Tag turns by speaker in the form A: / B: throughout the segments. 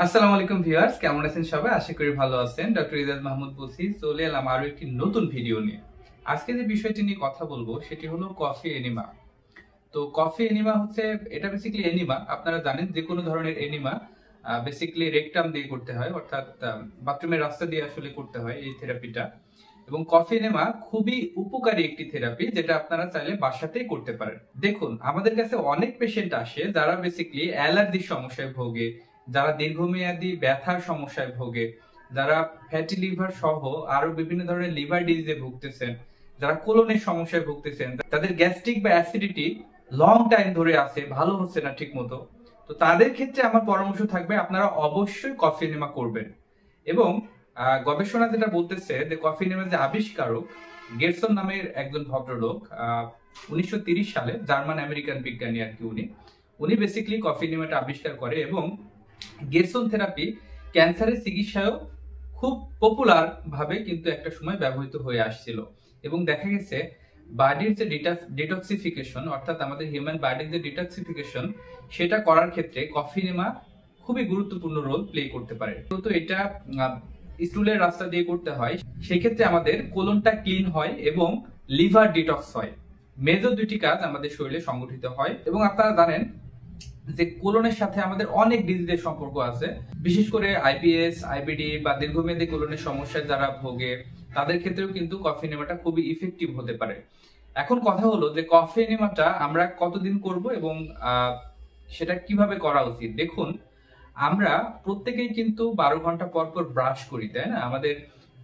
A: আসসালামু আলাইকুম ভিউয়ার্স, কেমন আছেন সবাই? আশা করি ভালো আছেন। ডক্টর ইজাজ মাহমুদ বলছি। চলে এলাম আরো একটি নতুন ভিডিও নিয়ে। আজকে যে বিষয়টি নিয়ে কথা বলবো সেটি হলো কফি এনিমা। তো কফি এনিমা হচ্ছে, এটা বেসিক্যালি এনিমা। আপনারা জানেন যে কোনো ধরনের এনিমা বেসিক্যালি রেকটাম দিয়ে করতে হয়, অর্থাৎ বাথরুমের রাস্তা দিয়ে আসলে করতে হয় এই থেরাপিটা। এবং কফি এনিমা খুবই উপকারী একটি থেরাপি, যেটা আপনারা চাইলে বাসাতেই করতে পারেন। দেখুন, আমাদের কাছে অনেক পেশেন্ট আসে যারা বেসিক্যালি অ্যালার্জির সমস্যায় ভোগে, যারা দীর্ঘমেয়াদী ব্যথার সমস্যায় ভোগে, যারা ফ্যাটি লিভার সহ আরো বিভিন্ন ধরনের লিভার ডিজিজে ভুগতেছেন, যারা কোলনের সমস্যায় ভুগতেছেন, তাদের গ্যাস্ট্রিক বা অ্যাসিডিটি লং টাইম ধরে আছে, ভালো হচ্ছে না ঠিক মতো। তো তাদের ক্ষেত্রে আমার পরামর্শ থাকবে আপনারা অবশ্যই কফি এনিমা করবেন। এবং গবেষণা যেটা বলতেছে যে কফি এনিমার যে আবিষ্কারক গেটসন নামের একজন ভদ্রলোক, 1930 সালে জার্মান আমেরিকান বিজ্ঞানী আর কি, উনি বেসিক্যালি কফি এনিমাটা আবিষ্কার করে। এবং গেটসন থেরাপি ক্যান্সারের চিকিৎসায়ও খুব পপুলার ভাবে কিন্তু একটা সময় ব্যবহৃত হয়ে আসছিল। এবং দেখা গেছে বডির যে ডিটক্সিফিকেশন, অর্থাৎ আমাদের হিউম্যান বডির যে ডিটক্সিফিকেশন, সেটা করার ক্ষেত্রে কফি এনিমা খুবই গুরুত্বপূর্ণ রোল প্লে করতে পারে। তো এটা স্টুলের রাস্তা দিয়ে করতে হয়, সেই ক্ষেত্রে আমাদের কোলনটা ক্লিন হয় এবং লিভার ডিটক্স হয়। মেজর দুইটি কাজ আমাদের শরীরে সংগঠিত হয়। এবং আপনারা জানেন যে কোলনের সাথে আমাদের অনেক ডিজিজের সম্পর্ক আছে, বিশেষ করে আইবিএস, আইবিডি বা দীর্ঘমেয়াদী কোলনের সমস্যায় যারা ভোগে তাদের ক্ষেত্রেও কিন্তু কফি এনিমাটা খুবই ইফেক্টিভ হতে পারে। এখন কথা হলো যে কফি এনিমাটা আমরা কতদিন করব এবং সেটা কিভাবে করা উচিত। দেখুন, আমরা প্রত্যেকেই কিন্তু 12 ঘন্টা পর পর ব্রাশ করি, তাই না? আমাদের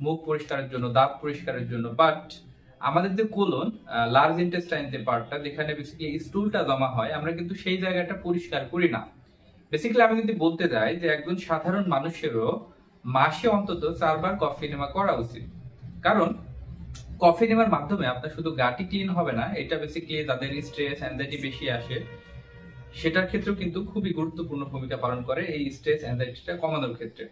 A: মুখ পরিষ্কারের জন্য, দাঁত পরিষ্কারের জন্য। বাট আমাদের যে কোলন, লার্জ ইন্টেস্টাইন যে পার্টটা, যেখানে বেসিক্যালি স্টুলটা জমা হয়, আমরা কিন্তু সেই জায়গাটা পরিষ্কার করি না। বেসিক্যালি আমি যদি বলতে যাই যে একজন সাধারণ মানুষেরও মাসে অন্তত 4 বার কফি এনিমা করা উচিত। কারণ কফি এনিমার মাধ্যমে আপনার শুধু গাটি ক্লিন হবে না, এটা বেসিক্যালি যাদের স্ট্রেস অ্যাংজাইটি বেশি আসে সেটার ক্ষেত্রেও কিন্তু খুবই গুরুত্বপূর্ণ ভূমিকা পালন করে এই স্ট্রেস অ্যাংজাইটিটা কমানোর ক্ষেত্রে।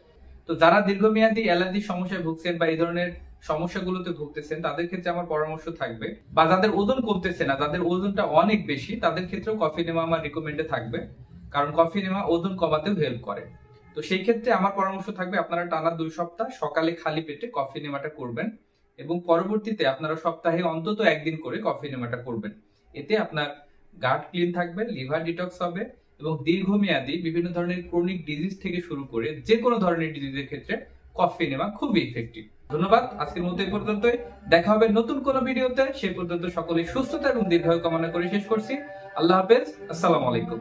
A: তো যারা দীর্ঘমেয়াদী অ্যালার্জির সমস্যায় ভুগছেন বা এই ধরনের সমস্যাগুলোতে ভুগতেছেন, তাদের ক্ষেত্রে আমার পরামর্শ থাকবে, বা যাদের ওজন কমতেছে না, যাদের ওজনটা অনেক বেশি, তাদের ক্ষেত্রেও কফি এনিমা আমার রিকমেন্ডে থাকবে। কারণ কফি এনিমা ওজন কমাতেও হেল্প করে। তো সেই ক্ষেত্রে আমার পরামর্শ থাকবে আপনারা টানা 2 সপ্তাহ সকালে খালি পেটে কফি এনিমাটা করবেন এবং পরবর্তীতে আপনারা সপ্তাহে অন্তত একদিন করে কফি এনিমাটা করবেন। এতে আপনার গাট ক্লিন থাকবে, লিভার ডিটক্স হবে এবং দীর্ঘমেয়াদী বিভিন্ন ধরনের ক্রনিক ডিজিজ থেকে শুরু করে যে কোনো ধরনের ডিজিজের ক্ষেত্রে কফি এনিমা খুবই ইফেক্টিভ। ধন্যবাদ। আজকের মতো এই পর্যন্তই। দেখা হবে নতুন কোনো ভিডিওতে। সেই পর্যন্ত সকলেই সুস্থতা এবং দীর্ঘায়ু কামনা করে শেষ করছি। আল্লাহ হাফেজ। আসসালামু আলাইকুম।